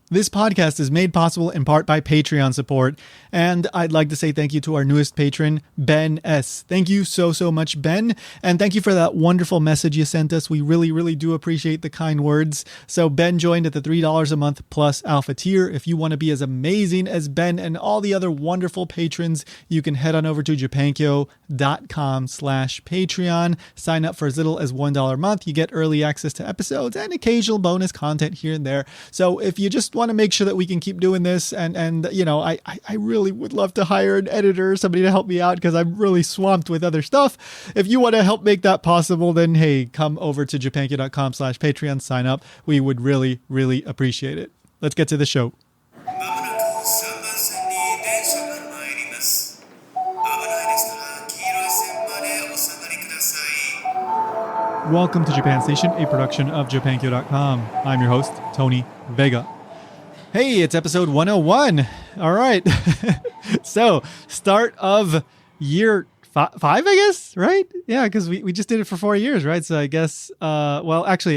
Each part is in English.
This podcast is made possible in part by Patreon support, and I'd like to say thank you to our newest patron, Ben S. Thank you so much, Ben, and thank you for that wonderful message you sent us. We really do appreciate the kind words. So Ben joined at the $3 a month plus alpha tier. If you want to be as amazing as Ben and all the other wonderful patrons, you can head on over to japankyo.com/Patreon. Sign up for as little as $1 a month. You get early access to episodes and occasional bonus content here and there. So if you just want to make sure that we can keep doing this, and you know, I really would love to hire an editor, somebody to help me out, because I'm really swamped with other stuff. If you want to help make that possible, then hey, come over to japankyo.com/Patreon, sign up. We would really appreciate it. Let's get to the show. Welcome to Japan Station, a production of japankyo.com. I'm your host, Tony Vega. Hey, it's episode 101. All right. So, start of year five, I guess, right? Yeah, because we just did it for 4 years, right? So I guess, I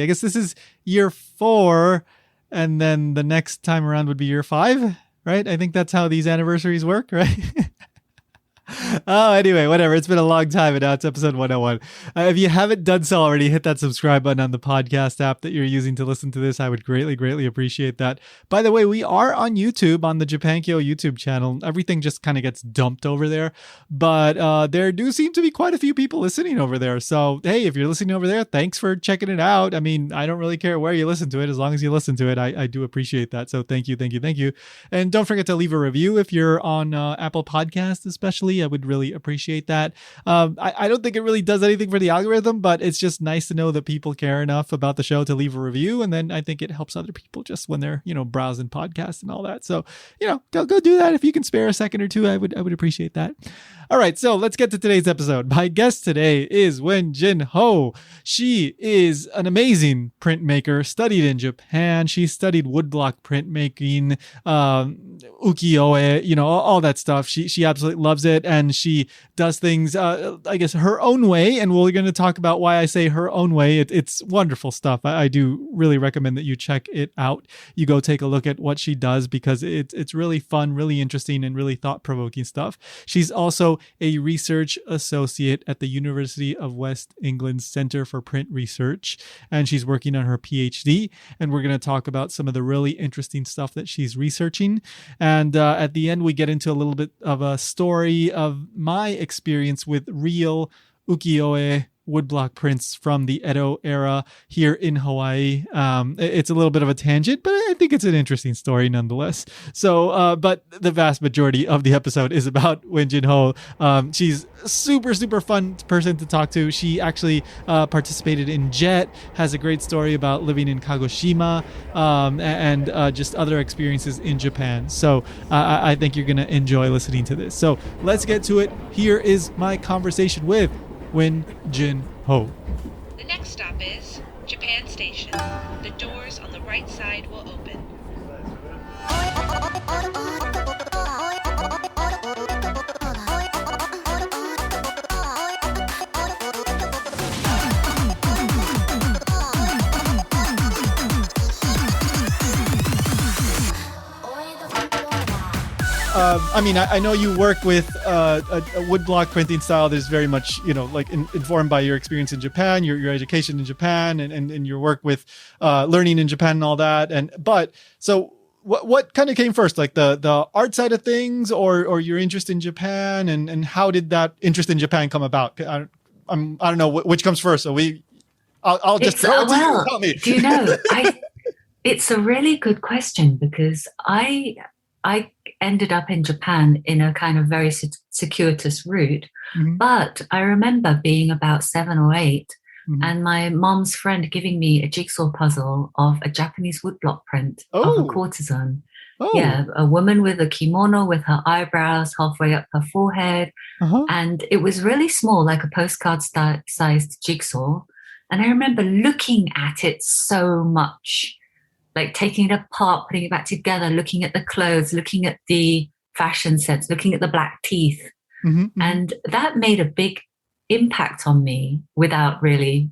guess this is year 4, and then the next time around would be year 5, right? I think that's how these anniversaries work, right? Oh, anyway, whatever. It's been a long time, and now it's episode 101. If you haven't done so already, hit that subscribe button on the podcast app that you're using to listen to this. I would greatly appreciate that. By the way, we are on YouTube, on the Japankyo YouTube channel. Everything just kind of gets dumped over there, but there do seem to be quite a few people listening over there. So, hey, if you're listening over there, thanks for checking it out. I mean, I don't really care where you listen to it, as long as you listen to it. I do appreciate that. So thank you. And don't forget to leave a review if you're on Apple Podcasts, especially. I would really appreciate that. I don't think it really does anything for the algorithm, but it's just nice to know that people care enough about the show to leave a review. And then I think it helps other people just when they're, browsing podcasts and all that. So, go do that. If you can spare a second or two, I would appreciate that. All right, so let's get to today's episode. My guest today is Wen-Jin Ho. She is an amazing printmaker, studied in Japan. She studied woodblock printmaking, ukiyoe, all that stuff. She absolutely loves it, and she does things, I guess, her own way, and we're going to talk about why I say her own way. It's wonderful stuff. I do really recommend that you check it out. You go take a look at what she does, because it's really fun, really interesting, and really thought-provoking stuff. She's also a research associate at the University of West England's Center for Print Research, and she's working on her PhD, and we're going to talk about some of the really interesting stuff that she's researching. And at the end, we get into a little bit of a story of my experience with real ukiyoe woodblock prints from the Edo era here in Hawaii. It's a little bit of a tangent, but I think it's an interesting story nonetheless. So, but the vast majority of the episode is about Wen-Jin Ho. She's a super fun person to talk to. She actually participated in JET, has a great story about living in Kagoshima, and just other experiences in Japan. So I think you're going to enjoy listening to this. So let's get to it. Here is my conversation with Wen-Jin Ho. The next stop is Japan Station. The doors on the right side will open. I know you work with a woodblock printing style that is very much, informed by your experience in Japan, your education in Japan, and your work with learning in Japan and all that. So what kind of came first, like the art side of things, or your interest in Japan, and how did that interest in Japan come about? I don't know which comes first. So I'll just throw it to you. Tell me. Do you know? It's a really good question, because I ended up in Japan in a kind of very circuitous route. Mm-hmm. But I remember being about 7 or 8, mm-hmm. and my mom's friend giving me a jigsaw puzzle of a Japanese woodblock print of a courtesan. Oh. Yeah, a woman with a kimono with her eyebrows halfway up her forehead. Uh-huh. And it was really small, like a postcard sized jigsaw. And I remember looking at it so much, like taking it apart, putting it back together, looking at the clothes, looking at the fashion sense, looking at the black teeth. Mm-hmm, mm-hmm. And that made a big impact on me without really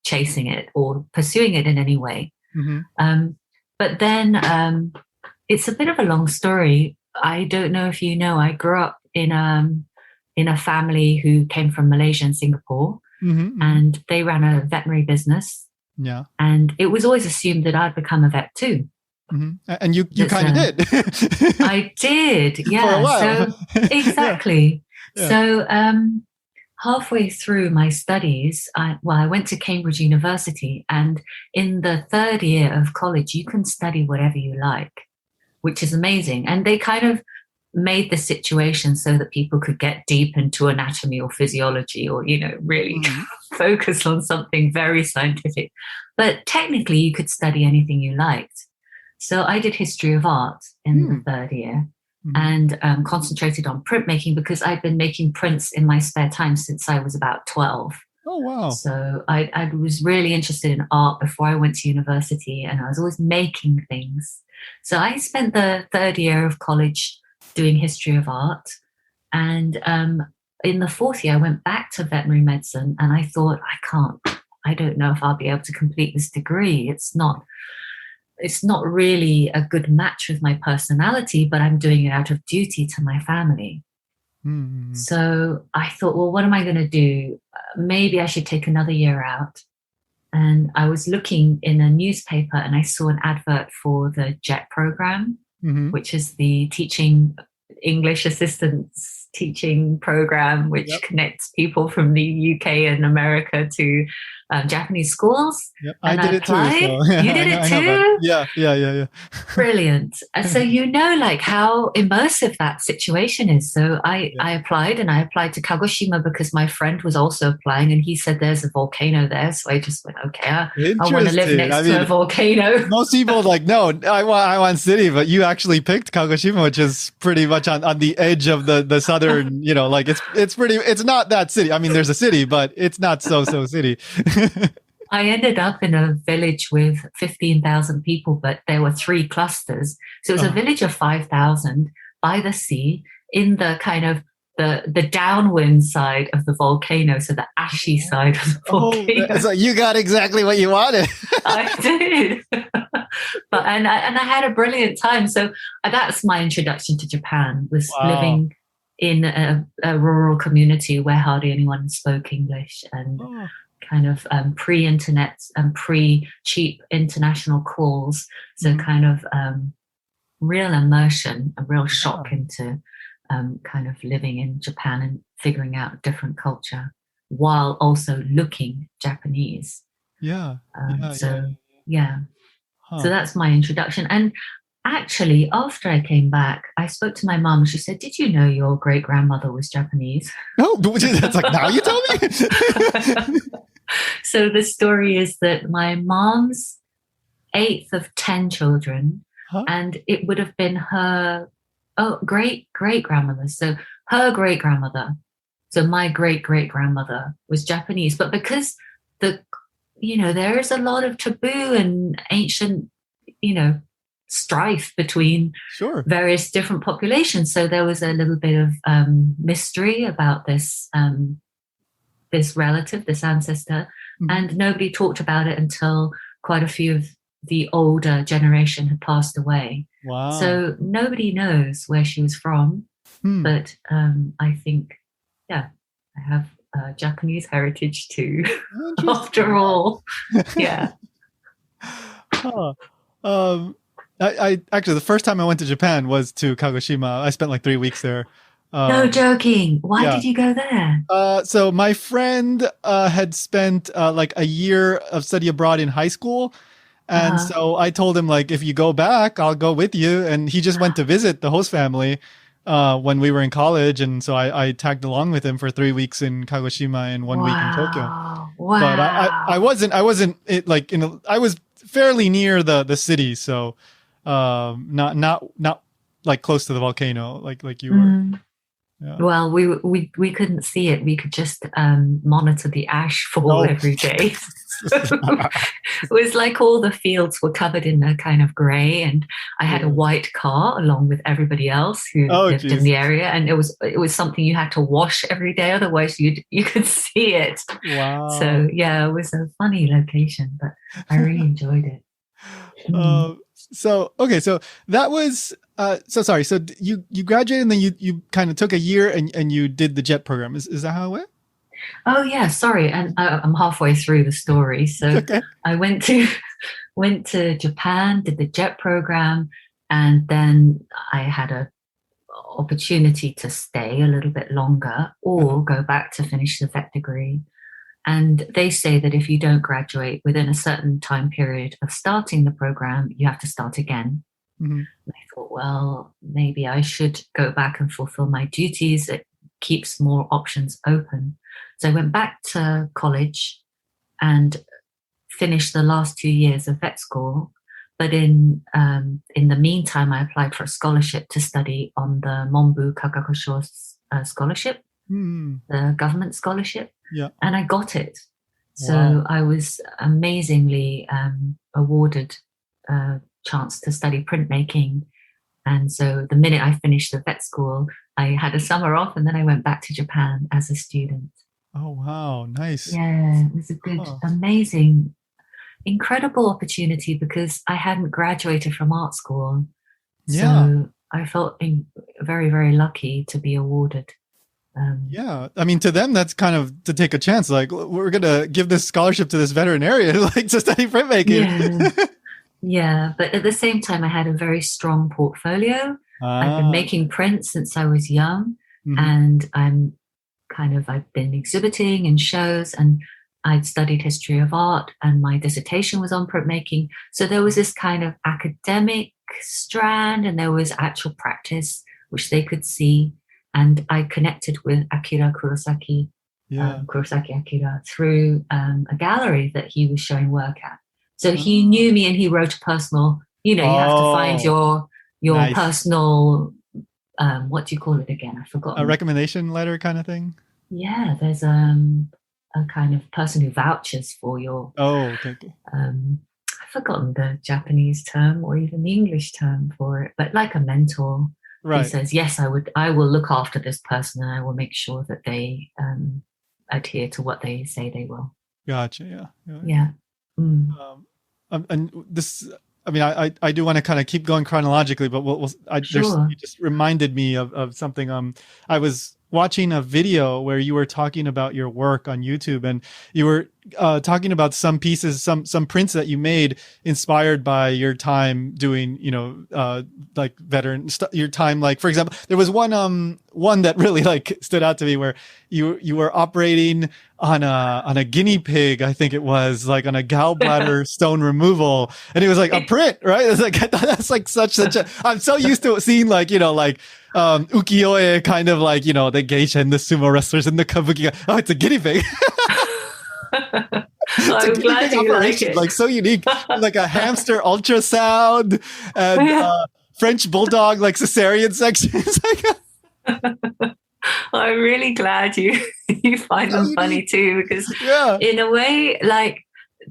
chasing it or pursuing it in any way. Mm-hmm. But then it's a bit of a long story. I don't know if you know, I grew up in a family who came from Malaysia and Singapore, and they ran a veterinary business. Yeah. And it was always assumed that I'd become a vet too. And you kind of did. I did, yeah. For a while. So exactly. Yeah. So halfway through my studies, I went to Cambridge University, and in the third year of college, you can study whatever you like, which is amazing. And they kind of made the situation so that people could get deep into anatomy or physiology, or, you know, really focus on something very scientific. But technically, you could study anything you liked. So I did history of art in the third year, and concentrated on printmaking because I'd been making prints in my spare time since I was about 12. Oh, wow. So I was really interested in art before I went to university, and I was always making things. So I spent the third year of college doing history of art. And in the fourth year, I went back to veterinary medicine, and I thought, I don't know if I'll be able to complete this degree. It's not really a good match with my personality, but I'm doing it out of duty to my family. So I thought, well, what am I going to do? Maybe I should take another year out. And I was looking in a newspaper, and I saw an advert for the JET program, which is the teaching English assistants teaching program, which connects people from the UK and America to Japanese schools. Yep. And I did it too. So, yeah, you did it too? Yeah. Brilliant. So you know, like, how immersive that situation is. So I applied, and I applied to Kagoshima because my friend was also applying, and he said there's a volcano there. So I just went, okay, I want to live next to a volcano. Most people like, no, I want city, but you actually picked Kagoshima, which is pretty much on the edge of the southern, you know, like it's not that city. I mean, there's a city, but it's not so city. I ended up in a village with 15,000 people, but there were 3 clusters. So it was a village of 5,000 by the sea in the kind of the downwind side of the volcano, so the ashy side of the volcano. So you got exactly what you wanted. I did. And I had a brilliant time. So that's my introduction to Japan, was living in a rural community where hardly anyone spoke English, and kind of pre-internet and pre-cheap international calls. So kind of real immersion, a real shock into kind of living in Japan and figuring out different culture while also looking Japanese. So that's my introduction. And actually, after I came back, I spoke to my mom. She said, "Did you know your great-grandmother was Japanese?" No, that's like, now you tell me? So the story is that my mom's 8th of 10 children, and it would have been her great-great-grandmother. So her great-grandmother, so my great-great-grandmother was Japanese. But because there is a lot of taboo and ancient, strife between various different populations. So there was a little bit of mystery about this relative, this ancestor, and nobody talked about it until quite a few of the older generation had passed away. Wow. So nobody knows where she was from, but I think, I have Japanese heritage too, after all. Yeah. I actually, the first time I went to Japan was to Kagoshima. I spent like 3 weeks there. No joking. Why did you go there? So my friend had spent like a year of study abroad in high school. And so I told him, like, if you go back, I'll go with you. And he just went to visit the host family when we were in college. And so I tagged along with him for 3 weeks in Kagoshima and 1 week in Tokyo. Wow. But I wasn't I was fairly near the city. So not like close to the volcano like you were. Yeah. Well, we couldn't see it. We could just monitor the ash fall every day. It was like all the fields were covered in a kind of grey, and I had a white car along with everybody else who lived in the area, and it was something you had to wash every day, otherwise you could see it. Wow. So it was a funny location, but I really enjoyed it. So, okay. So that was, so sorry. So you graduated and then you kind of took a year and you did the JET program. Is that how it went? Oh yeah, sorry, and I'm halfway through the story. So Okay. I went to Japan, did the JET program, and then I had a opportunity to stay a little bit longer or go back to finish the vet degree. And they say that if you don't graduate within a certain time period of starting the program, you have to start again. Mm-hmm. And I thought, well, maybe I should go back and fulfill my duties. It keeps more options open. So I went back to college and finished the last 2 years of vet school. But in the meantime, I applied for a scholarship to study on the Monbu Kagakusho scholarship, the government scholarship. Yeah. And I got it. So Wow. I was amazingly awarded a chance to study printmaking. And so the minute I finished the vet school, I had a summer off and then I went back to Japan as a student. Oh, wow. Nice. Yeah, it was a good, amazing, incredible opportunity because I hadn't graduated from art school. Yeah. So I felt very, very lucky to be awarded. Yeah. I mean, to them, that's kind of to take a chance. Like, we're going to give this scholarship to this veterinarian, like to study printmaking. Yeah. Yeah. But at the same time, I had a very strong portfolio. I've been making prints since I was young. And I've been exhibiting in shows and I'd studied history of art and my dissertation was on printmaking. So there was this kind of academic strand and there was actual practice, which they could see. And I connected with Akira Kurosaki, Kurosaki Akira, through a gallery that he was showing work at. So he knew me and he wrote a personal, you have to find your personal, what do you call it again? I forgot. A recommendation letter kind of thing? Yeah, there's a kind of person who vouches for your... Okay. I've forgotten the Japanese term or even the English term for it, but like a mentor. Right. He says, yes, I will look after this person and I will make sure that they adhere to what they say they will. Gotcha. Yeah. And this, I mean, I do want to kind of keep going chronologically, but you just reminded me of something. I was watching a video where you were talking about your work on YouTube and you were talking about some pieces, some prints that you made inspired by your time doing, like veteran your time. Like, for example, there was one that really like stood out to me where you were operating on a guinea pig, I think it was, like on a gallbladder stone removal, and it was like a print, right? It's like that's like such a. I'm so used to seeing like ukiyoe kind of like the geisha and the sumo wrestlers and the kabuki. Oh, it's a guinea pig. I'm glad you like it. Like so unique, like a hamster ultrasound and French bulldog like cesarean sections. I'm really glad you find them funny too, because in a way, like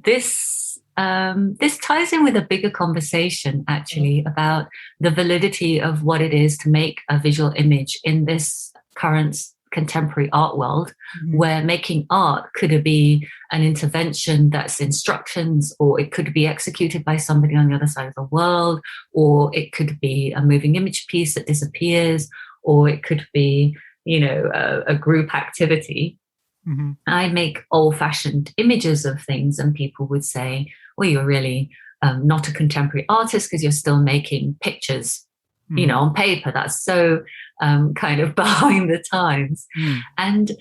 this ties in with a bigger conversation actually about the validity of what it is to make a visual image in this current contemporary art world, where making art could be an intervention that's instructions, or it could be executed by somebody on the other side of the world, or it could be a moving image piece that disappears, or it could be a group activity. I make old-fashioned images of things and people would say, well, you're really not a contemporary artist because you're still making pictures on paper. That's so kind of behind the times. And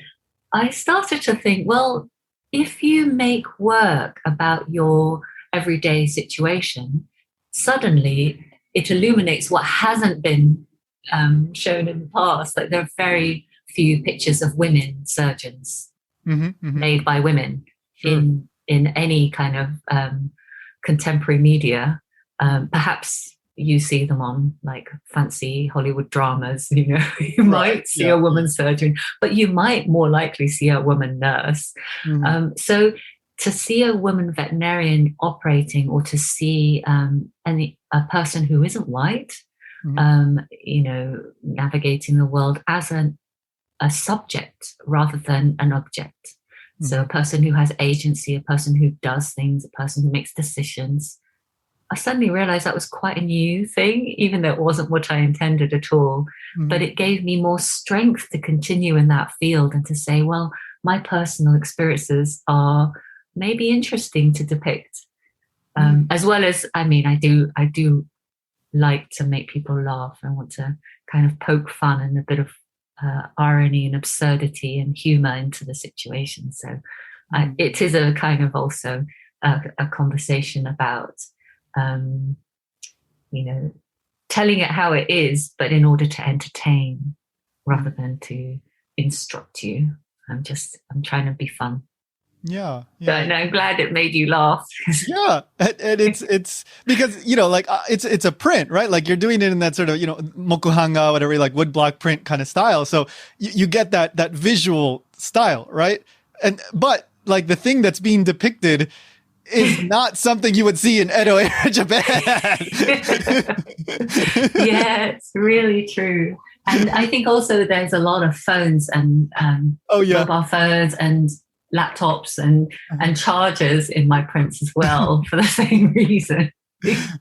I started to think, well, if you make work about your everyday situation, suddenly it illuminates what hasn't been shown in the past. Like there are very few pictures of women surgeons made by women in any kind of contemporary media. Perhaps you see them on like fancy Hollywood dramas, you might see a woman surgeon, but you might more likely see a woman nurse. So to see a woman veterinarian operating, or to see a person who isn't white, navigating the world as a subject rather than an object. So a person who has agency, a person who does things, a person who makes decisions. I suddenly realized that was quite a new thing, even though it wasn't what I intended at all. But it gave me more strength to continue in that field and to say, well, my personal experiences are maybe interesting to depict. As well as, I mean, I do like to make people laugh. I want to kind of poke fun and a bit of irony and absurdity and humor into the situation. So it is a kind of also a conversation about, telling it how it is, but in order to entertain rather than to instruct you. I'm trying to be fun. Yeah. And I'm glad it made you laugh. Yeah. And it's because, it's a print, right? Like you're doing it in that sort of, mokuhanga, whatever, like woodblock print kind of style. So you get that visual style, right? But like the thing that's being depicted is not something you would see in Edo era Japan. Yeah, it's really true. And I think also there's a lot of phones and mobile phones and laptops and chargers in my prints as well for the same reason.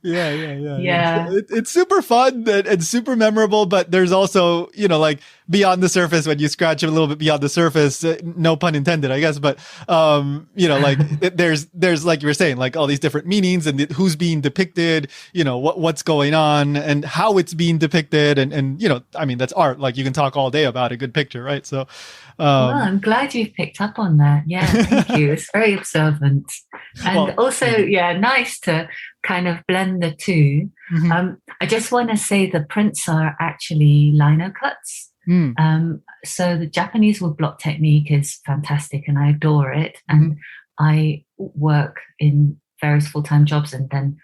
Yeah. It's super fun and super memorable, but there's also, like beyond the surface, when you scratch it a little bit beyond the surface, no pun intended, I guess. But, like there's like you were saying, like all these different meanings and who's being depicted, what's going on and how it's being depicted. And, I mean, that's art. Like you can talk all day about a good picture, right? So, well, I'm glad you've picked up on that. Yeah, thank you. It's very observant. And nice to kind of blend the two. I just want to say the prints are actually lino cuts. So the Japanese woodblock technique is fantastic and I adore it. And I work in various full-time jobs and then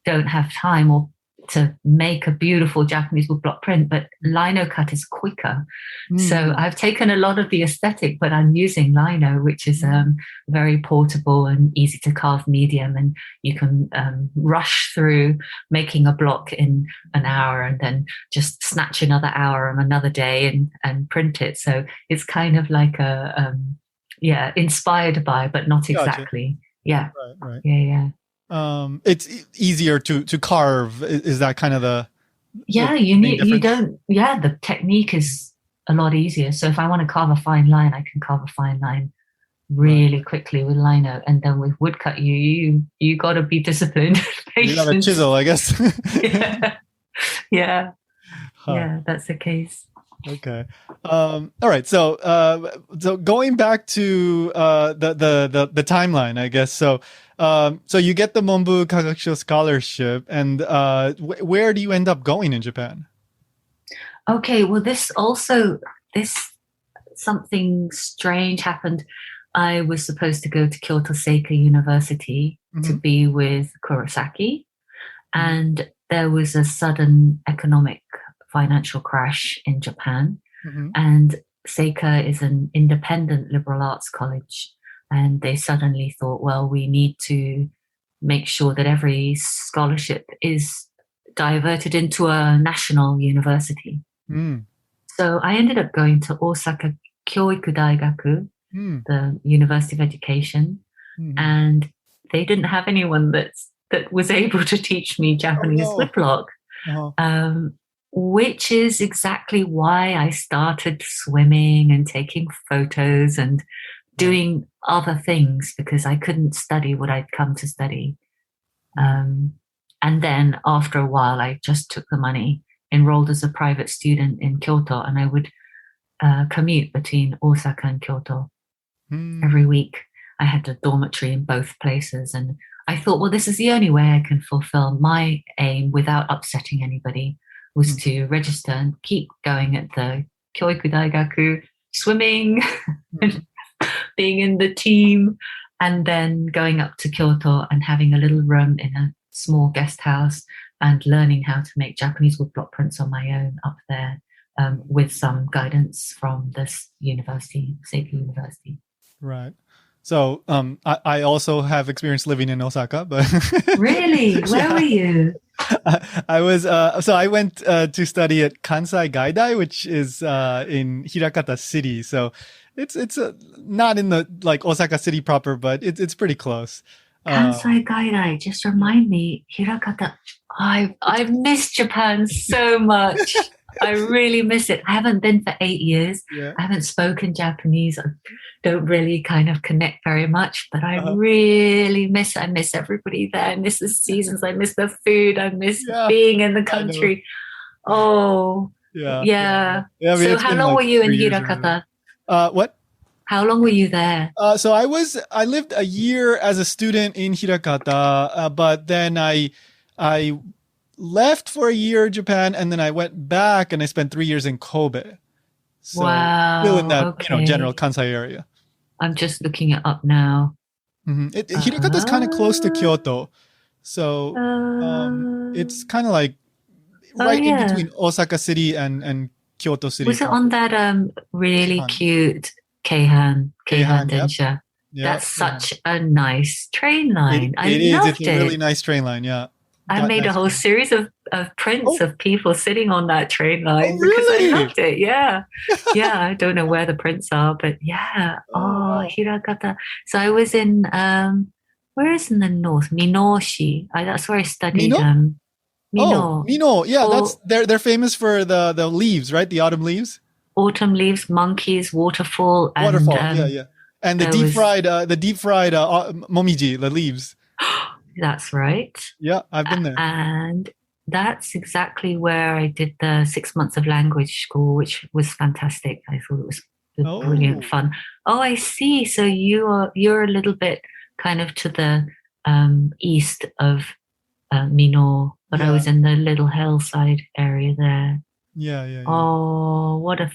don't have time or to make a beautiful Japanese woodblock print, but lino cut is quicker. So I've taken a lot of the aesthetic, but I'm using lino, which is very portable and easy to carve medium. And you can rush through making a block in an hour and then just snatch another hour on another day and print it. So it's kind of like inspired by, but not exactly. Gotcha. Yeah. Right. Yeah. It's easier to carve. Is that kind of the the technique is a lot easier. So if I want to carve a fine line, I can carve a fine line really quickly with lino, and then with woodcut, you got to be disciplined. You got a chisel, I guess. Yeah, that's the case. Okay. All right. So going back to the timeline, I guess. So you get the Monbu Kagoshima scholarship, and where do you end up going in Japan? Okay. Well, this something strange happened. I was supposed to go to Kyoto Seika University to be with Kurosaki, and there was a sudden economic financial crash in Japan, and Seika is an independent liberal arts college, and they suddenly thought, well, we need to make sure that every scholarship is diverted into a national university. So I ended up going to Osaka Kyoiku Daigaku, the University of Education, and they didn't have anyone that was able to teach me Japanese woodblock. Which is exactly why I started swimming and taking photos and doing other things, because I couldn't study what I'd come to study. And then after a while, I just took the money, enrolled as a private student in Kyoto, and I would commute between Osaka and Kyoto every week. I had a dormitory in both places, and I thought, well, this is the only way I can fulfill my aim without upsetting anybody, was to register and keep going at the Kyoiku Daigaku, swimming, and being in the team, and then going up to Kyoto and having a little room in a small guest house and learning how to make Japanese woodblock prints on my own up there, with some guidance from this university, Seika University. Right. So I also have experience living in Osaka, but really, where were you? I was I went to study at Kansai Gaidai, which is in Hirakata City. So it's not in the like Osaka City proper, but it's pretty close. Kansai Gaidai, just remind me, Hirakata. I've missed Japan so much. I really miss it. I haven't been for 8 years. Yeah. I haven't spoken Japanese. I don't really kind of connect very much, but I really miss it. I miss everybody there. I miss the seasons. I miss the food. I miss being in the country. Oh, yeah. So how long were you in Hirakata? What? How long were you there? So I lived a year as a student in Hirakata, but then I left for a year in Japan, and then I went back and I spent 3 years in Kobe. So still in that general Kansai area. I'm just looking it up now. Hirakata is kind of close to Kyoto, so it's kind of like in between Osaka City and Kyoto City. Was it on that really cute Keihan Densha? That's such a nice train line. I loved it's a really nice train line, yeah. I made a whole series of prints of people sitting on that train line because I loved it. Yeah. I don't know where the prints are, but yeah. Hirakata. So I was in, where is in the north? Minoshi. That's where I studied. Mino? Mino. Yeah, they're famous for the leaves, right? The autumn leaves. Autumn leaves, monkeys, waterfall. And, And the deep fried momiji, the leaves. That's right. Yeah, I've been there. And that's exactly where I did the 6 months of language school, which was fantastic. I thought it was brilliant fun. Oh, I see. So you're a little bit kind of to the east of Mino, but I was in the little hillside area there. Yeah. Oh, what a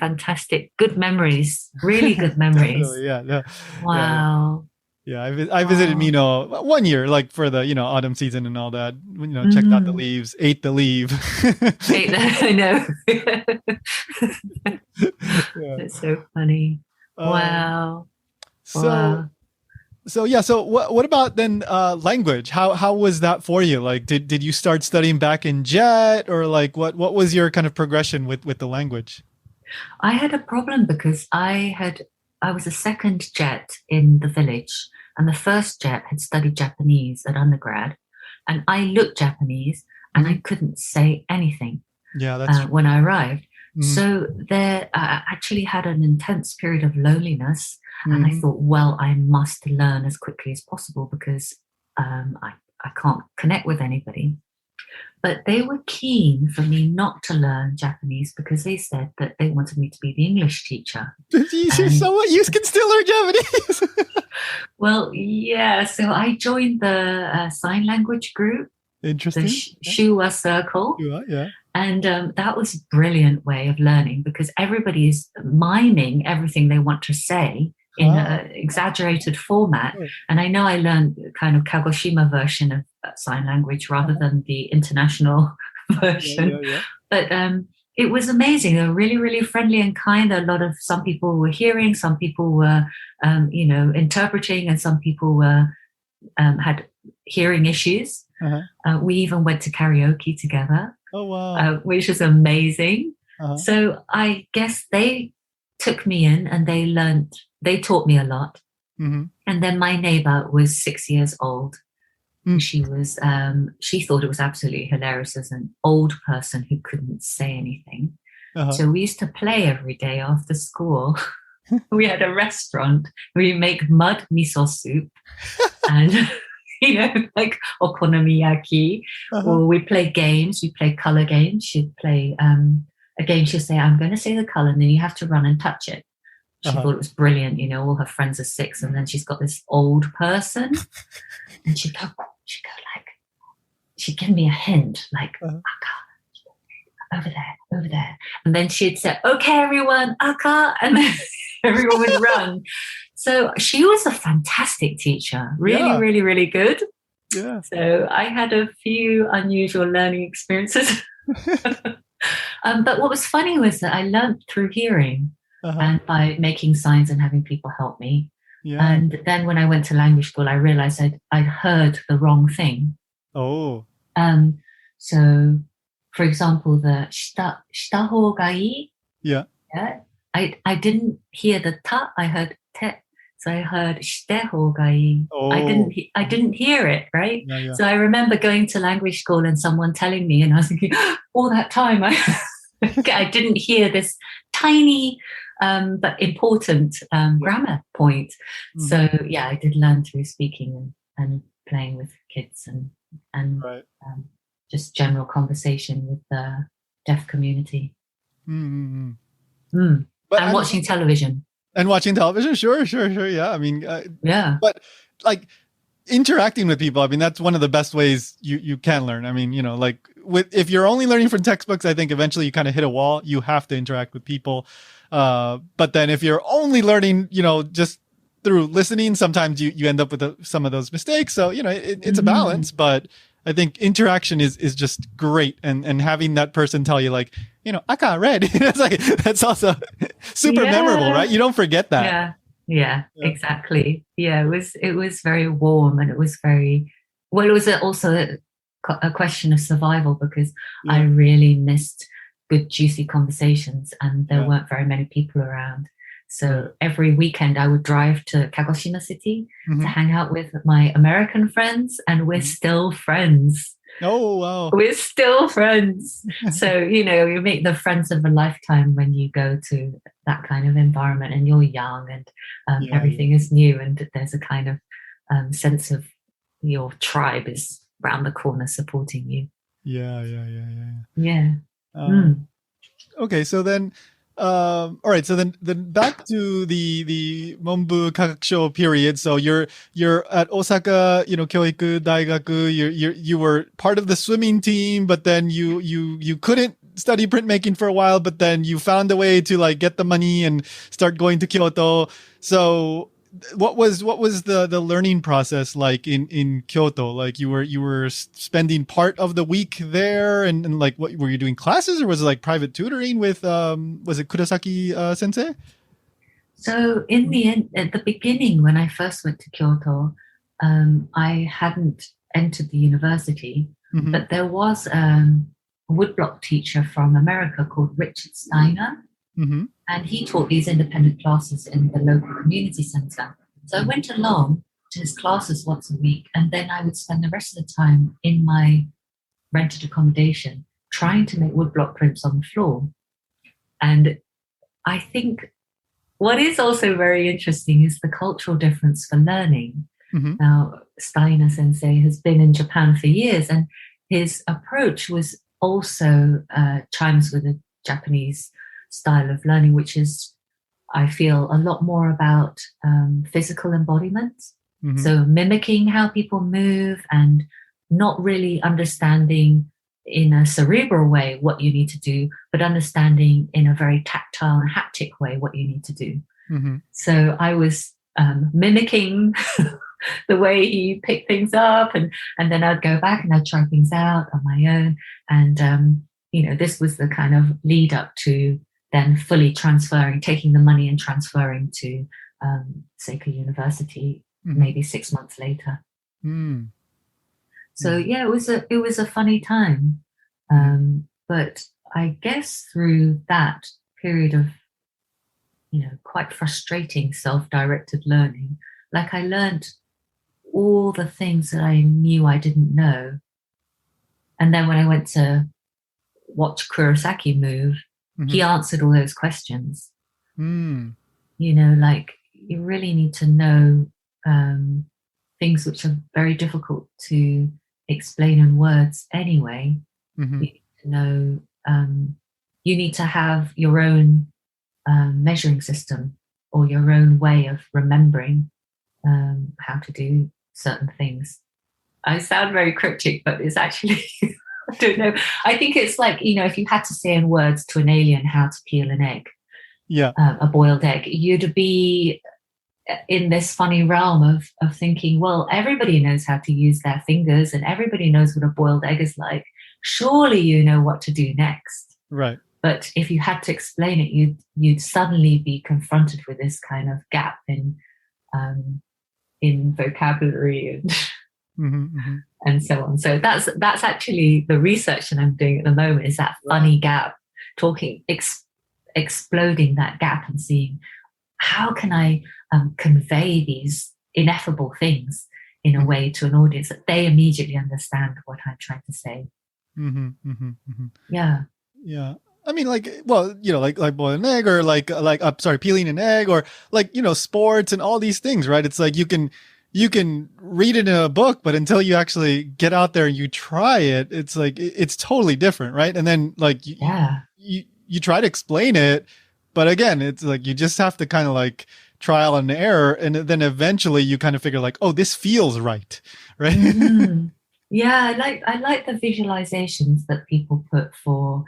good memories. Really good memories. Wow. Yeah, I visited Mino 1 year, like for the autumn season and all that. Checked out the leaves, ate the leaf. I know. That's so funny. Wow. So what about then language? How was that for you? Like, did you start studying back in Jet, or like what was your kind of progression with the language? I had a problem because I was a second Jet in the village, and the first Jet had studied Japanese at undergrad, and I looked Japanese and I couldn't say anything when I arrived. So there, I actually had an intense period of loneliness, and I thought, well, I must learn as quickly as possible because I can't connect with anybody. But they were keen for me not to learn Japanese because they said that they wanted me to be the English teacher. So what? You can still learn Japanese? Well, yeah. So I joined the sign language group. Interesting. The Shuwa Circle. Yeah. And that was a brilliant way of learning because everybody is miming everything they want to say in an exaggerated format. And I know I learned kind of Kagoshima version of sign language rather than the international version. But it was amazing. They were really, really friendly and kind. Some people were hearing, some people were, interpreting, and some people were had hearing issues. We even went to karaoke together. Oh, wow. Which is amazing. So I guess they took me in and they taught me a lot. And then my neighbor was 6 years old. She thought it was absolutely hilarious as an old person who couldn't say anything. So we used to play every day after school. We had a restaurant. We make mud miso soup and like okonomiyaki. Or we play games. We play color games. She'd play a game. She'd say, I'm going to say the color, and then you have to run and touch it. She thought it was brilliant. All her friends are 6, and then she's got this old person, and she'd give me a hint, like, over there. And then she'd say, okay, everyone, Aka, and then everyone would run. So she was a fantastic teacher, really, really, really good. Yeah. So I had a few unusual learning experiences. But what was funny was that I learned through hearing and by making signs and having people help me. Yeah. And then when I went to language school, I realized I'd heard the wrong thing. Oh. So, for example, the shita hou ga ii. Yeah. I didn't hear the ta, I heard te. So I heard "shite hou ga ii." I didn't hear it, right? Yeah. So I remember going to language school and someone telling me, and I was thinking, all that time I didn't hear this tiny but important grammar point. So yeah, I did learn through speaking and playing with kids and Right. just general conversation with the deaf community. But and watching television. And watching television, sure. Yeah, I mean, yeah. But like interacting with people, I mean, that's one of the best ways you can learn. I mean, like if you're only learning from textbooks, I think eventually you kind of hit a wall. You have to interact with people. But then if you're only learning, just through listening, sometimes you end up with some of those mistakes. So, it's a balance, but I think interaction is just great. And having that person tell you like, I got red. It's like, that's also super memorable, right? You don't forget that. Yeah, exactly. Yeah, it was very warm, and it was very, well, it was also a question of survival, because I really missed good, juicy conversations, and there weren't very many people around. So every weekend I would drive to Kagoshima City to hang out with my American friends, and we're still friends. Oh, wow. We're still friends. So, you make the friends of a lifetime when you go to that kind of environment, and you're young, and everything is new, and there's a kind of sense of your tribe is around the corner supporting you. Yeah. Okay, so then all right, so then back to the Monbu Kagakusho period. So you're at Osaka, Kyoiku Daigaku. You were part of the swimming team, but then you couldn't study printmaking for a while, but then you found a way to like get the money and start going to Kyoto. So what was the learning process like in Kyoto? Like you were spending part of the week there, and like what were you doing, classes, or was it like private tutoring with was it Kurosaki sensei? So in the end, at the beginning, when I first went to Kyoto, I hadn't entered the university, but there was a woodblock teacher from America called Richard Steiner. And he taught these independent classes in the local community center. So I went along to his classes once a week, and then I would spend the rest of the time in my rented accommodation trying to make woodblock prints on the floor. And I think what is also very interesting is the cultural difference for learning. Now, Steiner sensei has been in Japan for years, and his approach was also chimes with a Japanese style of learning, which is, I feel, a lot more about physical embodiment. So mimicking how people move, and not really understanding in a cerebral way what you need to do, but understanding in a very tactile and haptic way what you need to do. So I was mimicking the way he picked things up, and then I'd go back and I'd try things out on my own. And, this was the kind of lead up to then fully taking the money and transferring to Seika University maybe 6 months later. So yeah, it was a funny time, but I guess through that period of quite frustrating self-directed learning, like I learned all the things that I knew I didn't know, and then when I went to watch Kurosaki move, he answered all those questions. Like you really need to know things which are very difficult to explain in words anyway. You need to know, you need to have your own measuring system, or your own way of remembering how to do certain things. I sound very cryptic, but it's actually I don't know. I think it's like, if you had to say in words to an alien how to peel an egg, a boiled egg, you'd be in this funny realm of thinking, well, everybody knows how to use their fingers, and everybody knows what a boiled egg is like. Surely you know what to do next. Right. But if you had to explain it, you'd suddenly be confronted with this kind of gap in vocabulary and so on. So that's actually the research that I'm doing at the moment, is that funny gap, exploding that gap and seeing how can I convey these ineffable things in a way to an audience that they immediately understand what I'm trying to say. Yeah. Yeah. I mean, like, well, like boiling an egg, or peeling an egg, or like, sports and all these things, right? It's like you can read it in a book, but until you actually get out there and you try it, it's like it's totally different, right? And then like you try to explain it, but again, it's like you just have to kind of like trial and error, and then eventually you kind of figure like, oh, this feels right, right? Yeah, I like the visualizations that people put for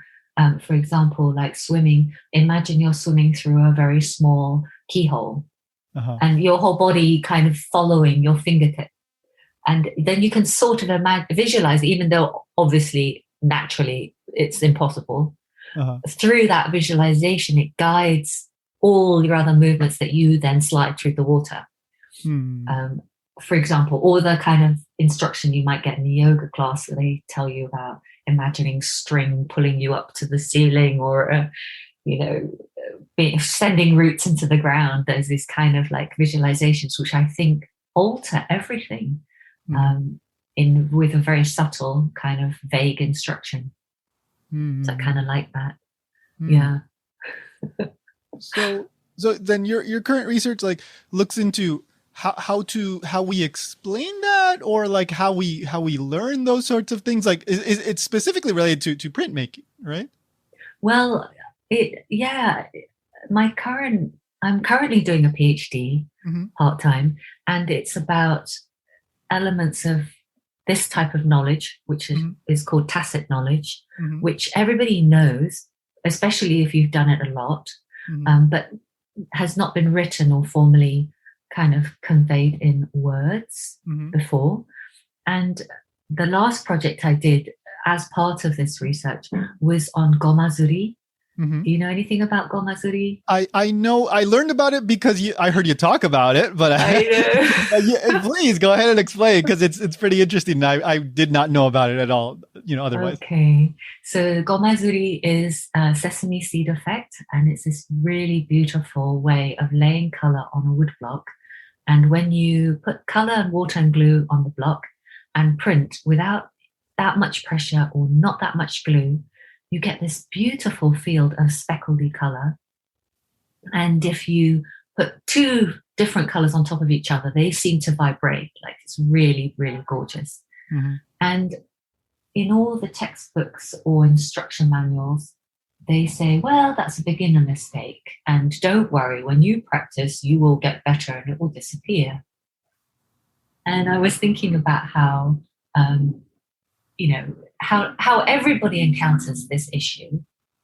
example, like swimming. Imagine you're swimming through a very small keyhole, and your whole body kind of following your fingertip, and then you can sort of visualize, even though obviously naturally it's impossible. Through that visualization, it guides all your other movements that you then slide through the water. For example, or the kind of instruction you might get in the yoga class where they tell you about imagining string pulling you up to the ceiling, or sending roots into the ground. There's these kind of like visualizations which I think alter everything with a very subtle kind of vague instruction. So I kind of like that. Yeah. So then your current research like looks into how we explain that, or like how we learn those sorts of things. Like it's specifically related to printmaking, right? Well, I'm currently doing a PhD part-time, and it's about elements of this type of knowledge, which is called tacit knowledge, which everybody knows, especially if you've done it a lot, but has not been written or formally kind of conveyed in words before. And the last project I did as part of this research was on gomazuri. Do you know anything about gomazuri? I know. I learned about it because I heard you talk about it, but I know. Please go ahead and explain, because it's pretty interesting. I did not know about it at all, otherwise. Okay. So gomazuri is a sesame seed effect, and it's this really beautiful way of laying color on a wood block. And when you put color and water and glue on the block and print without that much pressure or not that much glue, you get this beautiful field of speckledy color. And if you put two different colors on top of each other, they seem to vibrate. Like, it's really, really gorgeous. And in all the textbooks or instruction manuals, they say, well, that's a beginner mistake, and don't worry, when you practice, you will get better and it will disappear. And I was thinking about how everybody encounters this issue,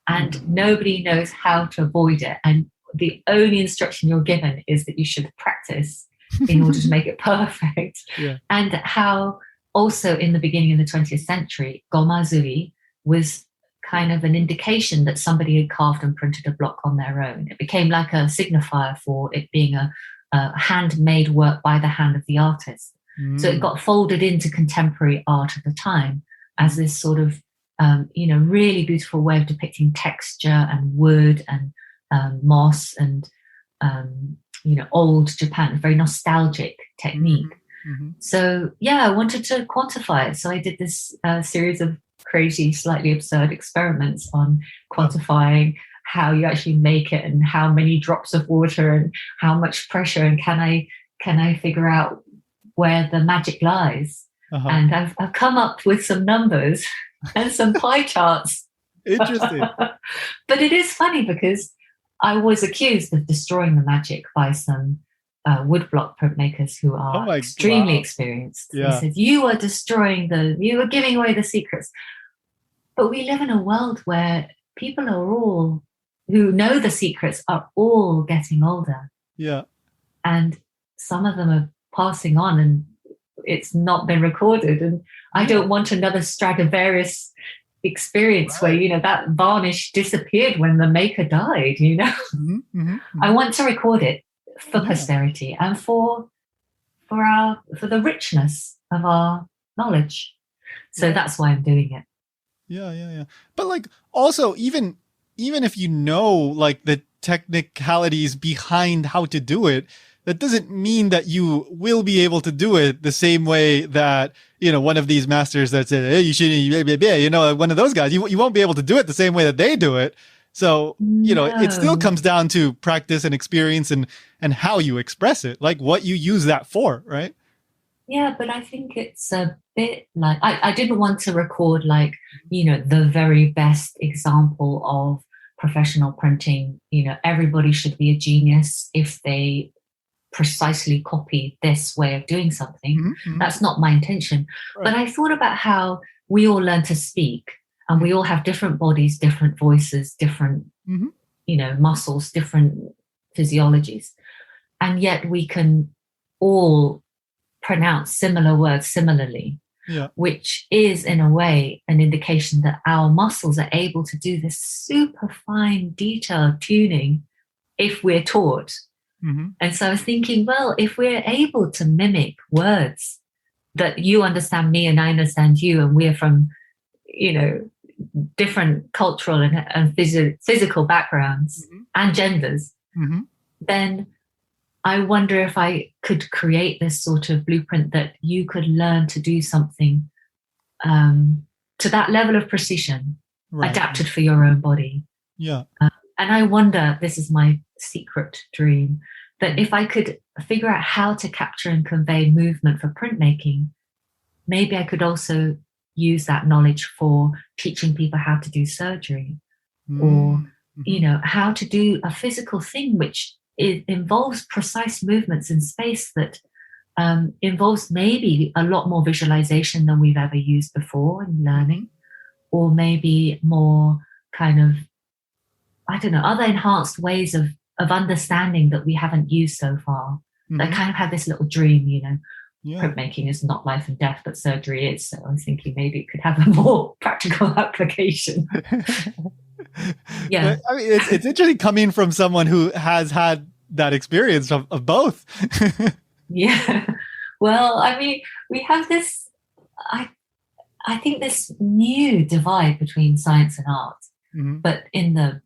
and nobody knows how to avoid it. And the only instruction you're given is that you should practice in order to make it perfect. And how also in the beginning of the 20th century, gomazuri was kind of an indication that somebody had carved and printed a block on their own. It became like a signifier for it being a handmade work by the hand of the artist. So it got folded into contemporary art at the time as this sort of, really beautiful way of depicting texture and wood and moss and, old Japan, a very nostalgic technique. So, I wanted to quantify it. So I did this series of crazy, slightly absurd experiments on quantifying how you actually make it, and how many drops of water and how much pressure, and can I figure out where the magic lies. And I've come up with some numbers and some pie charts. Interesting. But it is funny because I was accused of destroying the magic by some woodblock printmakers who are extremely experienced. They said, you are giving away the secrets. But we live in a world where people who know the secrets are all getting older. And some of them are passing on, and it's not been recorded. And I don't want another Stradivarius experience where, that varnish disappeared when the maker died, I want to record it for posterity and for the richness of our knowledge. So that's why I'm doing it. Yeah. But like, also, even if like the technicalities behind how to do it, that doesn't mean that you will be able to do it the same way that, one of these masters that said, hey, you shouldn't, one of those guys, you won't be able to do it the same way that they do it. So, it still comes down to practice and experience and how you express it, like what you use that for, right? Yeah, but I think it's a bit like, I didn't want to record like, the very best example of professional printing. Everybody should be a genius if they precisely copy this way of doing something. Mm-hmm. That's not my intention. Right. But I thought about how we all learn to speak, and we all have different bodies, different voices, different, muscles, different physiologies. And yet we can all pronounce similar words similarly, which is in a way an indication that our muscles are able to do this super fine detailed tuning if we're taught. Mm-hmm. And so I was thinking, well, if we're able to mimic words that you understand me and I understand you, and we're from, different cultural and physical backgrounds and genders, then I wonder if I could create this sort of blueprint that you could learn to do something to that level of precision, adapted for your own body. Yeah. And I wonder, this is my secret dream, that if I could figure out how to capture and convey movement for printmaking, maybe I could also use that knowledge for teaching people how to do surgery or, how to do a physical thing, which it involves precise movements in space that involves maybe a lot more visualization than we've ever used before in learning, or maybe more kind of, other enhanced ways of understanding that we haven't used so far. I kind of had this little dream, printmaking is not life and death, but surgery is. So I was thinking maybe it could have a more practical application. Yeah. I mean, it's interesting coming from someone who has had that experience of both. Yeah. Well, I mean, we have this, I think this new divide between science and art, but in the,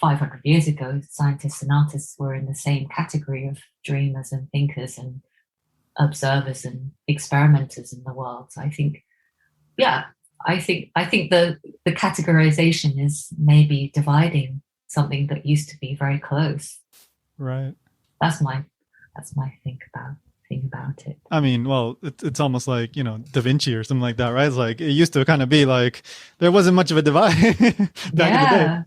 500 years ago, scientists and artists were in the same category of dreamers and thinkers and observers and experimenters in the world. So I think, I think the categorization is maybe dividing something that used to be very close. Right. That's my thing about it. I mean, well, it's almost like, Da Vinci or something like that, right? It's like, it used to kind of be like, there wasn't much of a divide back in the day.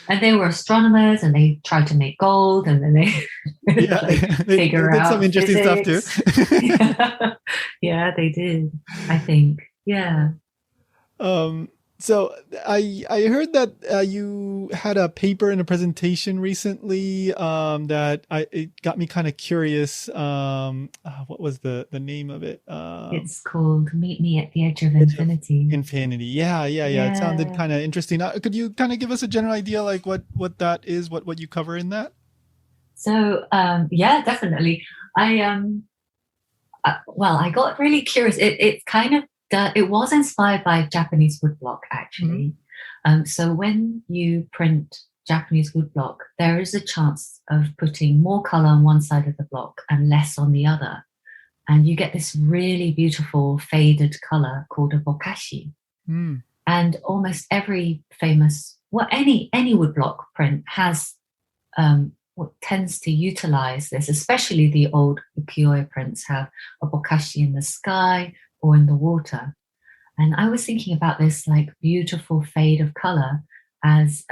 And they were astronomers and they tried to make gold, and then they figure out some interesting physics. Stuff too. Yeah, they did, I think. Yeah. So I heard that you had a paper in a presentation recently that it got me kind of curious. What was the name of it? It's called Meet Me at the Edge of Infinity. Infinity. Yeah. It sounded kind of interesting. Could you kind of give us a general idea, like what that is, what you cover in that? So definitely. I got really curious. It kind of. It was inspired by Japanese woodblock, actually. So when you print Japanese woodblock, there is a chance of putting more color on one side of the block and less on the other. And you get this really beautiful faded color called a bokashi. And almost every famous, any woodblock print has what tends to utilize this, especially the old ukiyoe prints have a bokashi in the sky or in the water. And I was thinking about this like beautiful fade of color as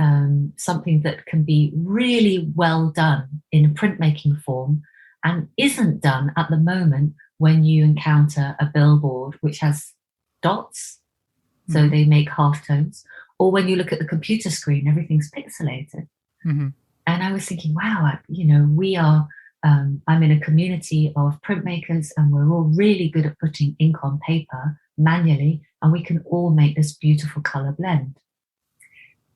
something that can be really well done in a printmaking form and isn't done at the moment when you encounter a billboard which has dots, so they make halftones, or when you look at the computer screen, everything's pixelated. And I was thinking, wow, we are I'm in a community of printmakers, and we're all really good at putting ink on paper manually, and we can all make this beautiful color blend.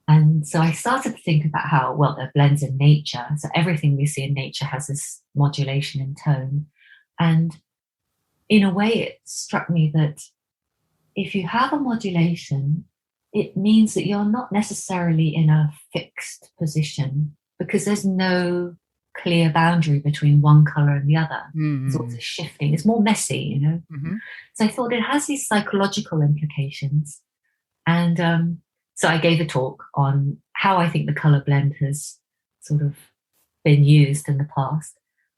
And so I started to think about how, well, there are blends in nature. So everything we see in nature has this modulation in tone. And in a way, it struck me that if you have a modulation, it means that you're not necessarily in a fixed position because there's no clear boundary between one color and the other. Mm-hmm. It's also shifting. It's more messy, you know. Mm-hmm. So I thought it has these psychological implications. And so I gave a talk on how I think the color blend has sort of been used in the past.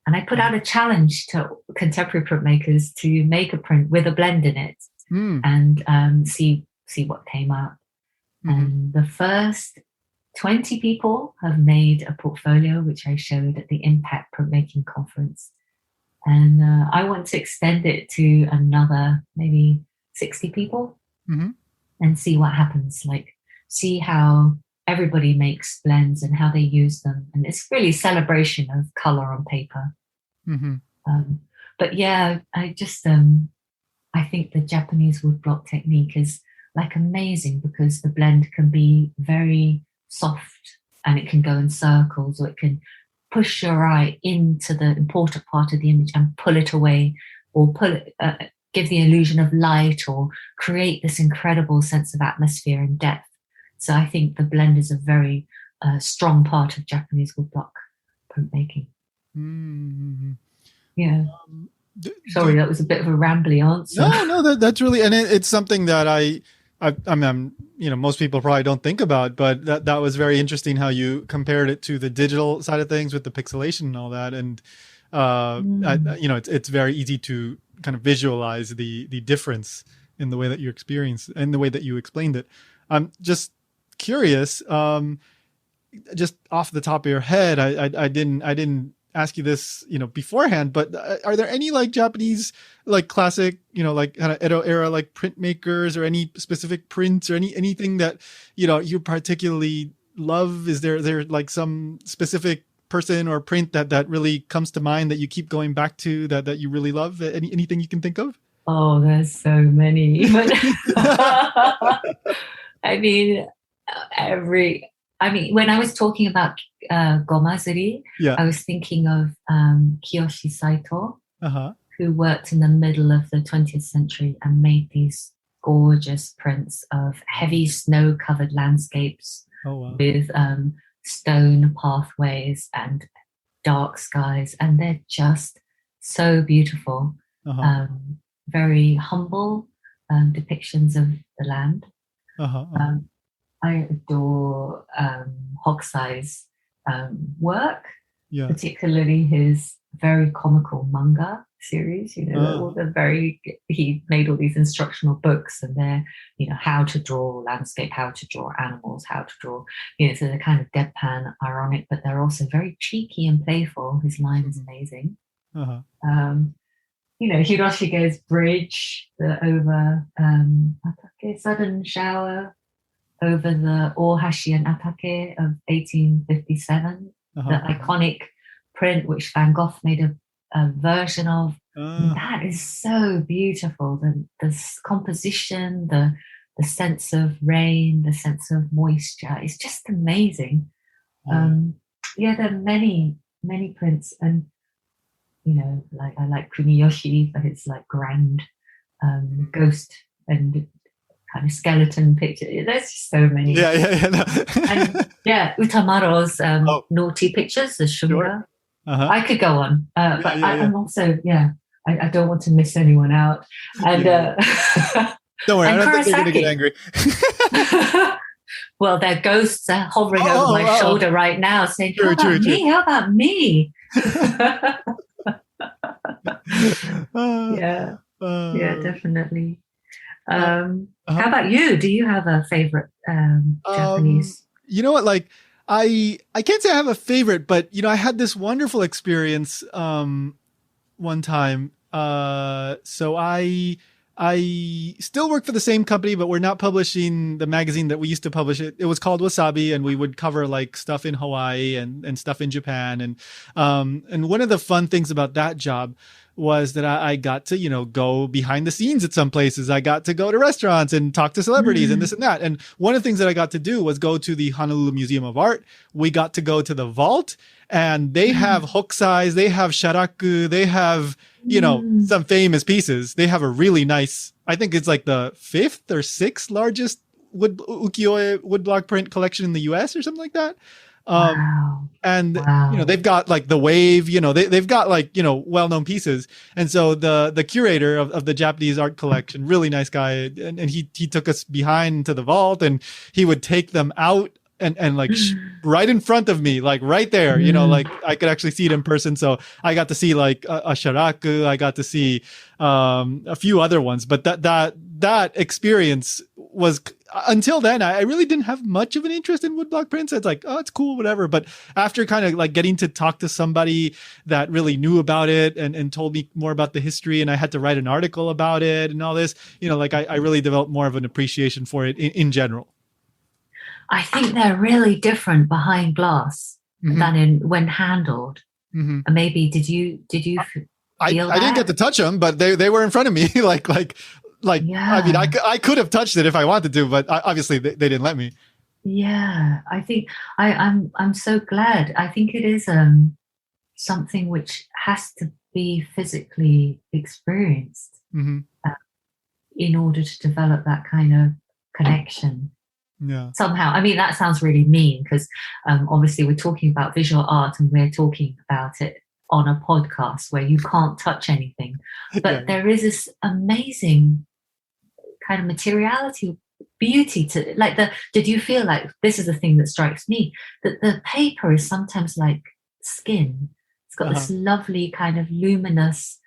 And I put out a challenge to contemporary printmakers to make a print with a blend in it and see what came out. Mm-hmm. And the first 20 people have made a portfolio, which I showed at the Impact Printmaking Conference. And I want to extend it to another maybe 60 people and see what happens. Like, see how everybody makes blends and how they use them. And it's really a celebration of color on paper. But yeah, I just, I think the Japanese woodblock technique is like amazing because the blend can be very soft and it can go in circles, or it can push your eye into the important part of the image and pull it away, or give the illusion of light, or create this incredible sense of atmosphere and depth. So I think the blend is a very strong part of Japanese woodblock printmaking. Mm-hmm. Yeah. Sorry, that was a bit of a rambly answer. No, that's really, and it's something that I mean, most people probably don't think about, but that was very interesting how you compared it to the digital side of things with the pixelation and all that. And, it's very easy to kind of visualize the difference in the way that you experience and the way that you explained it. I'm just curious, just off the top of your head, I didn't ask you this, beforehand, but are there any like Japanese, like classic, like kind of Edo era, like printmakers, or any specific prints, or anything that, you particularly love? Is there like some specific person or print that really comes to mind that you keep going back to that you really love? Anything you can think of? Oh, there's so many. I mean, when I was talking about Gomazuri, I was thinking of Kiyoshi Saito, who worked in the middle of the 20th century and made these gorgeous prints of heavy snow-covered landscapes with stone pathways and dark skies, and they're just so beautiful. Very humble depictions of the land. I adore Hokusai's work, particularly his very comical manga series. He made all these instructional books, and they're, how to draw landscape, how to draw animals, how to draw, so they're kind of deadpan, ironic, but they're also very cheeky and playful. His line is amazing. Hiroshige's bridge over sudden shower over the Ohashi and Atake of 1857, the iconic print which Van Gogh made a version of. That is so beautiful. The composition, the sense of rain, the sense of moisture. It's just amazing. There are many, many prints. And, like I like Kuniyoshi for his like grand ghost and kind of skeleton picture. There's just so many. No. And Utamaro's naughty pictures, the Shunga. I could go on, but I'm also, I don't want to miss anyone out. And don't worry, I don't think they're going to get angry. Well, their ghosts are hovering over my shoulder right now, saying, "How about me? How about me?" Definitely. How about you? Do you have a favorite Japanese? You know what? Like, I can't say I have a favorite, but I had this wonderful experience one time. So I still work for the same company, but we're not publishing the magazine that we used to publish. It was called Wasabi, and we would cover like stuff in Hawaii and stuff in Japan. And one of the fun things about that job was that I got to, go behind the scenes at some places. I got to go to restaurants and talk to celebrities and this and that. And one of the things that I got to do was go to the Honolulu Museum of Art. We got to go to the vault, and they have hokusais, they have sharaku, they have, some famous pieces. They have a really nice, I think it's like the 5th or 6th largest ukiyoe woodblock print collection in the US or something like that. Wow. And Wow. they've got like the wave, they've got like well-known pieces. And so the curator of the Japanese art collection, really nice guy, and he took us behind to the vault, and he would take them out and like right in front of me, like right there, like I could actually see it in person. So I got to see like a sharaku, I got to see a few other ones, but that experience was, until then, I really didn't have much of an interest in woodblock prints. It's like, oh, it's cool, whatever. But after kind of like getting to talk to somebody that really knew about it and told me more about the history, and I had to write an article about it and all this, like I really developed more of an appreciation for it in general. I think they're really different behind glass than when handled. And maybe did you feel I that? didn't get to touch them, but they were in front of me. like yeah. I mean, I could have touched it if I wanted to, but obviously they didn't let me. Yeah, I think I'm so glad. I think it is something which has to be physically experienced in order to develop that kind of connection. Yeah. Somehow, I mean, that sounds really mean because obviously we're talking about visual art and we're talking about it on a podcast where you can't touch anything. But there is this amazing kind of materiality, beauty to like did you feel like, this is the thing that strikes me, that the paper is sometimes like skin. It's got this lovely kind of luminous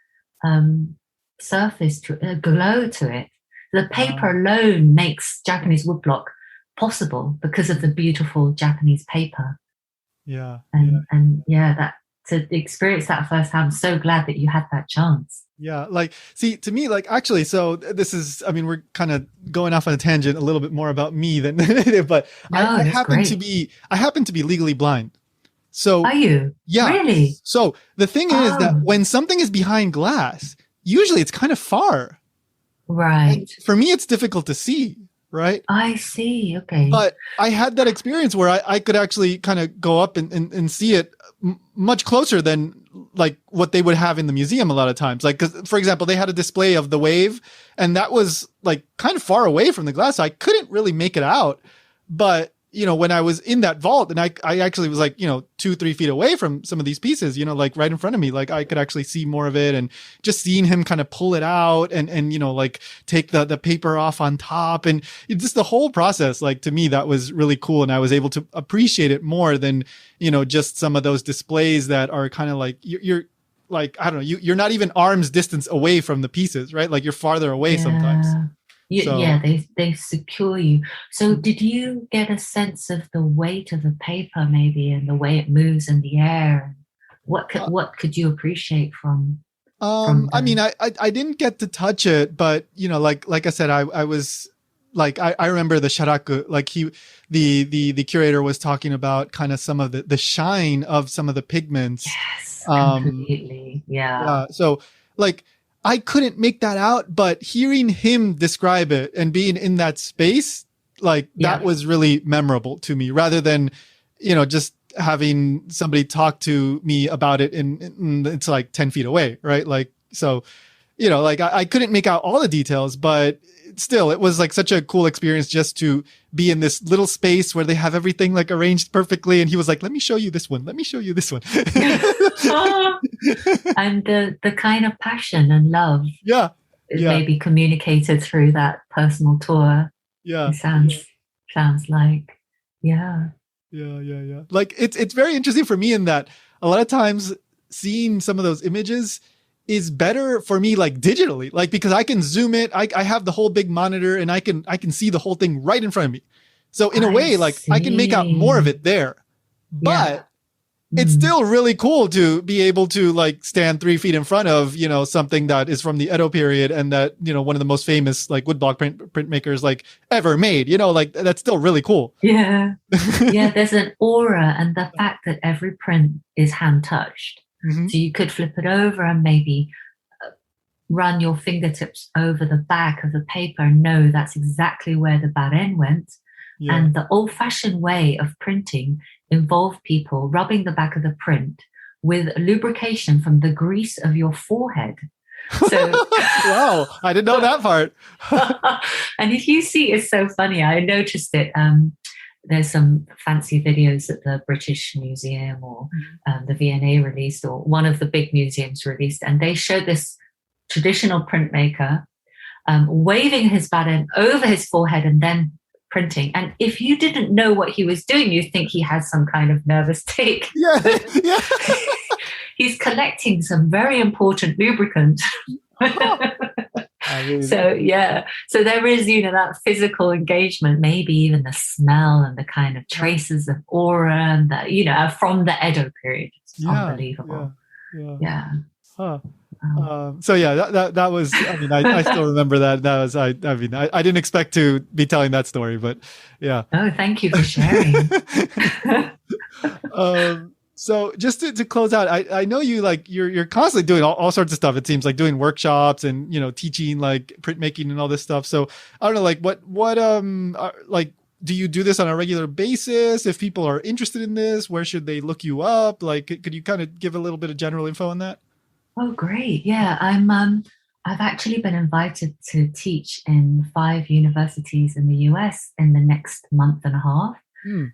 surface to a glow to it. The paper alone makes Japanese woodblock possible because of the beautiful Japanese paper. Yeah. And that to experience that firsthand, I'm so glad that you had that chance. Yeah. Like, see, to me, like, actually, so this is, I mean, we're kind of going off on a tangent a little bit more about me than, but I happen to be legally blind. So are you? Yeah. Really? So the thing is that when something is behind glass, usually it's kind of far. Right. And for me, it's difficult to see. Right. I see. Okay. But I had that experience where I could actually kind of go up and see it much closer than like what they would have in the museum a lot of times. Like, 'cause, for example, they had a display of the wave, and that was like kind of far away from the glass. So I couldn't really make it out. But, when I was in that vault, and I actually was like, 2-3 feet away from some of these pieces, like right in front of me, like I could actually see more of it, and just seeing him kind of pull it out and like take the paper off on top, and just the whole process, like to me, that was really cool. And I was able to appreciate it more than, just some of those displays that are kind of like, you're like, I don't know, you're not even arm's distance away from the pieces, right? Like you're farther away sometimes. They secure you. So did you get a sense of the weight of the paper maybe, and the way it moves in the air? What could you appreciate from I mean, I didn't get to touch it, but like I said, I was like, I remember the sharaku, like the curator was talking about kind of some of the shine of some of the pigments. Yes, completely. Yeah. So like, I couldn't make that out, but hearing him describe it and being in that space, like that was really memorable to me, rather than, just having somebody talk to me about it and it's like 10 feet away. Right. Like, so, like I couldn't make out all the details, but still it was like such a cool experience just to be in this little space where they have everything like arranged perfectly. And he was like, let me show you this one. Let me show you this one. And the kind of passion and love is maybe communicated through that personal tour. Yeah. It sounds like, Yeah. Like it's very interesting for me in that a lot of times seeing some of those images is better for me, like digitally, like, because I can zoom it. I have the whole big monitor and I can see the whole thing right in front of me. So in a way, like I can make out more of it there, but it's still really cool to be able to like stand 3 feet in front of, something that is from the Edo period and that, one of the most famous like woodblock printmakers like ever made, like that's still really cool. Yeah. Yeah. There's an aura, and the fact that every print is hand touched. So you could flip it over and maybe run your fingertips over the back of the paper and know that's exactly where the baren went. Yeah. And the old-fashioned way of printing involved people rubbing the back of the print with lubrication from the grease of your forehead. So, wow, I didn't know that part. And if you see, it's so funny. I noticed it. there's some fancy videos that the British Museum or the V&A released, or one of the big museums released, and they showed this traditional printmaker waving his baton over his forehead and then printing. And if you didn't know what he was doing, you'd think he had some kind of nervous tic. Yeah, yeah. He's collecting some very important lubricant. So there is, that physical engagement, maybe even the smell and the kind of traces of aura and that, from the Edo period. It's unbelievable. Yeah. Huh. So that was, I still remember that. That was, I didn't expect to be telling that story, but yeah. Oh, thank you for sharing. So just to close out, I know you're constantly doing all sorts of stuff. It seems like doing workshops and, teaching like printmaking and all this stuff. So I don't know, what do you do this on a regular basis? If people are interested in this, where should they look you up? Like, could you kind of give a little bit of general info on that? Oh, great. Yeah. I've actually been invited to teach in 5 universities in the US in the next month and a half.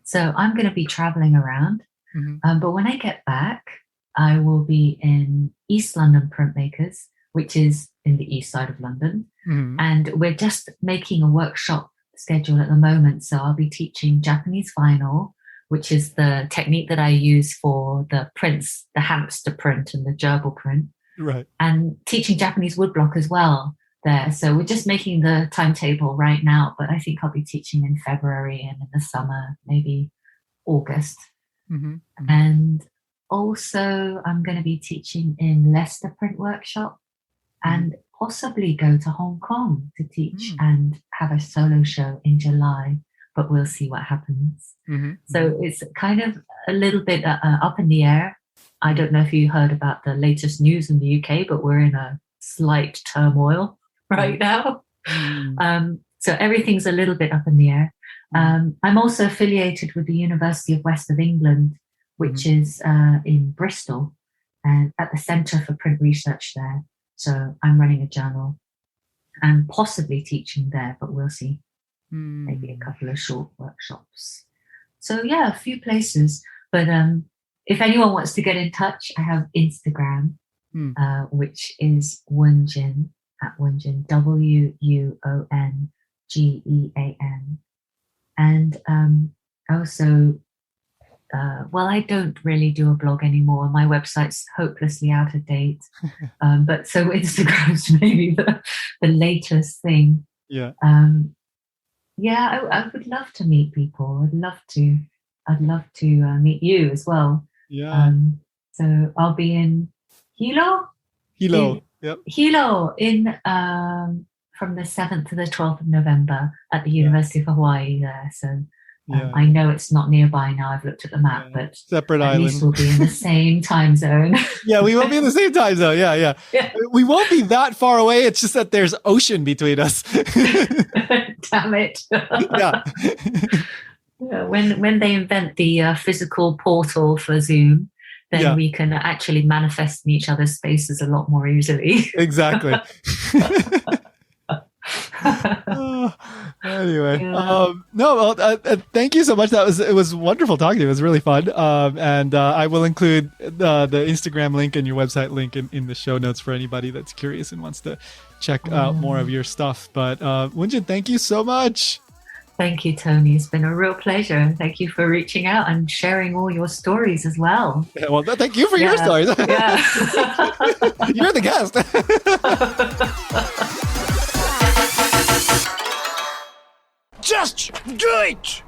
So I'm going to be traveling around. But when I get back, I will be in East London Printmakers, which is in the east side of London. And we're just making a workshop schedule at the moment. So I'll be teaching Japanese vinyl, which is the technique that I use for the prints, the hamster print and the gerbil print. Right. And teaching Japanese woodblock as well there. So we're just making the timetable right now, but I think I'll be teaching in February and in the summer, maybe August. And also I'm going to be teaching in Leicester Print Workshop and possibly go to Hong Kong to teach and have a solo show in July, but we'll see what happens. So it's kind of a little bit up in the air. I don't know if you heard about the latest news in the UK, but we're in a slight turmoil right now. So everything's a little bit up in the air. I'm also affiliated with the University of West of England, which is in Bristol, and at the Centre for Print Research there. So I'm running a journal and possibly teaching there, but we'll see. Maybe a couple of short workshops. So a few places. But if anyone wants to get in touch, I have Instagram, which is Wuon-Gean, at Wen-Jin, WUONGEAN. And also, I don't really do a blog anymore. My website's hopelessly out of date. But so Instagram's maybe the latest thing. Yeah. I would love to meet people. I'd love to meet you as well. Yeah. So I'll be in Hilo. Yep. Hilo in from the 7th to the 12th of November at the University of Hawaii there. So I know it's not nearby now. I've looked at the map, but separate at island. least we'll be in the same time zone. Yeah, we won't be in the same time zone. Yeah. We won't be that far away. It's just that there's ocean between us. Damn it. Yeah. When they invent the physical portal for Zoom, then we can actually manifest in each other's spaces a lot more easily. Exactly. Anyway, thank you so much. It was wonderful talking to you. It was really fun. And I will include the Instagram link and your website link in the show notes for anybody that's curious and wants to check out more of your stuff. But Wuon-Gean, thank you so much. Thank you, Tony. It's been a real pleasure. Thank you for reaching out and sharing all your stories as well. Yeah, well, thank you for your stories. You're the guest. Just do it!